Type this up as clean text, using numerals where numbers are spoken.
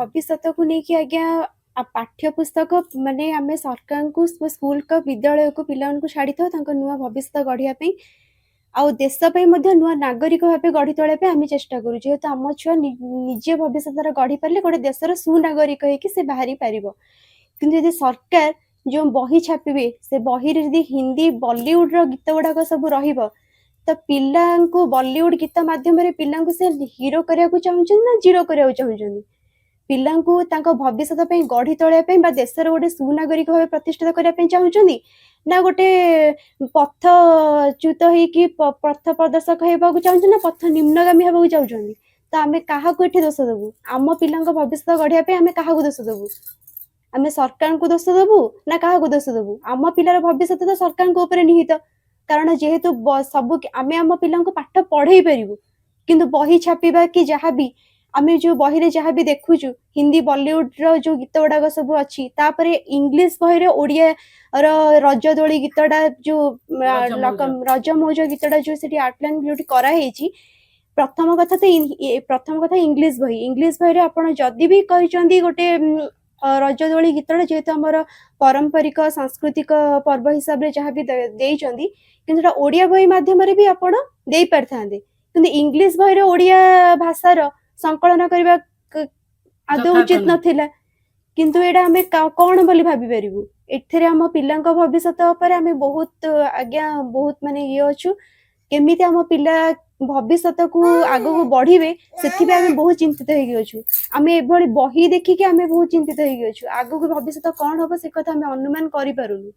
भविष्यतକୁ ନେଇକି ଆଜ୍ଞା ପାଠ୍ୟ ପୁସ୍ତକ ମାନେ ଆମେ ସରକାରଙ୍କୁ ସ୍କୁଲ କ ବିଦ୍ୟାଳୟକୁ ପିଲାମାନଙ୍କୁ ଛାଡ଼ିଥାଉ ତାଙ୍କ ନୂଆ ଭବିଷ୍ୟତ ଗଢ଼ିବା ପାଇଁ ଆଉ ଦେଶ ପାଇଁ ମଧ୍ୟ ନୂଆ ନାଗରିକ ଭାବେ ଗଢ଼ି ତୋଳିବା ପାଇଁ ଆମେ ଚେଷ୍ଟା କରୁ ଯେହେତୁ ଆମ ଛୁଆ ନିଜେ ଭବିଷ୍ୟତର ଗଢ଼ି ପାରିଲେ ଗୋଟେ ଦେଶର ସୁନାଗରିକ ହେଇକି ସେ ବାହାରି ପାରିବ କିନ୍ତୁ ଯଦି ସରକାର ଯେଉଁ ବହି ଛାପିବେ ସେ ବହିରେ ଯଦି ହିନ୍ଦୀ ବଲିଉଡର ଗୀତ ଗୁଡ଼ାକ ସବୁ ରହିବ ତ ପିଲାଙ୍କୁ ବଲିଉଡ ଗୀତ ମାଧ୍ୟମରେ ପିଲାଙ୍କୁ ସେ ହିରୋ କରିବାକୁ ଚାହୁଁଛନ୍ତି ନା ଜିରୋ କରିବାକୁ ଚାହୁଁଛନ୍ତି ପିଲାଙ୍କୁ ତାଙ୍କ ଭବିଷ୍ୟତ ପାଇଁ ଗଢ଼ି ତୋଳିବା ପାଇଁ ବା ଦେଶର ଗୋଟେ ସୁନାଗରିକ ଭାବେ ପ୍ରତିଷ୍ଠିତ କରିବା ପାଇଁ ଚାହୁଁଛନ୍ତି ନା ଗୋଟେ ପଥଚ୍ୟୁତ ହେଇକି ପଥ ପ୍ରଦର୍ଶକ ହେବାକୁ ଚାହୁଁଛନ୍ତି ନା ପଥ ନିମ୍ନଗାମୀ ହେବାକୁ ଚାହୁଁଛନ୍ତି ତ ଆମେ କାହାକୁ ଏଠି ଦୋଷ ଦେବୁ ଆମ ପିଲାଙ୍କ ଭବିଷ୍ୟତ ଗଢ଼ିବା ପାଇଁ ଆମେ କାହାକୁ ଦୋଷ ଦେବୁ ଆମେ ସରକାରଙ୍କୁ ଦୋଷ ଦେବୁ ନା କାହାକୁ ଦୋଷ ଦେବୁ ଆମ ପିଲାର ଭବିଷ୍ୟତ ତ ସରକାରଙ୍କ ଉପରେ ନିହିତ କାରଣ ଯେହେତୁ ସବୁ ଆମେ ଆମ ପିଲାଙ୍କୁ ପାଠ ପଢ଼େଇ ପାରିବୁ କିନ୍ତୁ ବହି ଛାପିବା କି ଯାହାବି ଆମେ ଯୋଉ ବହିରେ ଯାହାବି ଦେଖୁଛୁ ହିନ୍ଦୀ ବଲିଉଡର ଯୋଉ ଗୀତ ଗୁଡ଼ାକ ସବୁ ଅଛି ତାପରେ ଇଂଲିଶ ବହିରେ ଓଡ଼ିଆର ରଜ ଦୋଳି ଗୀତଟା ଯୋଉ ରଜ ମଉଜ ଗୀତଟା ଯୋଉ ସେଠି ଆଉଟଲାଇନ୍ ଯୋଉଠି କରାହେଇଛି ପ୍ରଥମ କଥା ଇଂଲିଶ ବହିରେ ଆପଣ ଯଦି ବି କହିଛନ୍ତି ଗୋଟେ ରଜ ଦୋଳି ଗୀତଟା ଯେହେତୁ ଆମର ପାରମ୍ପରିକ ସାଂସ୍କୃତିକ ପର୍ବ ହିସାବରେ ଯାହାବି ଦେଇଛନ୍ତି କିନ୍ତୁ ଏଟା ଓଡ଼ିଆ ବହି ମାଧ୍ୟମରେ ବି ଆପଣ ଦେଇପାରିଥାନ୍ତେ କିନ୍ତୁ ଇଂଲିଶ ବହିରେ ଓଡ଼ିଆ ଭାଷାର ସଂକଳନ କରିବା ଆଦୌ ଉଚିତ ନଥିଲା କିନ୍ତୁ ଏଇଟା ଆମେ କଣ ବୋଲି ଭାବି ପାରିବୁ ଏଥିରେ ଆମ ପିଲାଙ୍କ ଭବିଷ୍ୟତ ଉପରେ ଆମେ ବହୁତ ଆଜ୍ଞା ବହୁତ ମାନେ ଇଏ ଅଛୁ କେମିତି ଆମ ପିଲା ଭବିଷ୍ୟତକୁ ଆଗକୁ ବଢିବେ ସେଥିପାଇଁ ଆମେ ବହୁତ ଚିନ୍ତିତ ହେଇକି ଅଛୁ ଆମେ ଏଭଳି ବହି ଦେଖିକି ଆମେ ବହୁତ ଚିନ୍ତିତ ହେଇକି ଅଛୁ ଆଗକୁ ଭବିଷ୍ୟତ କଣ ହବ ସେ କଥା ଆମେ ଅନୁମାନ କରିପାରୁନୁ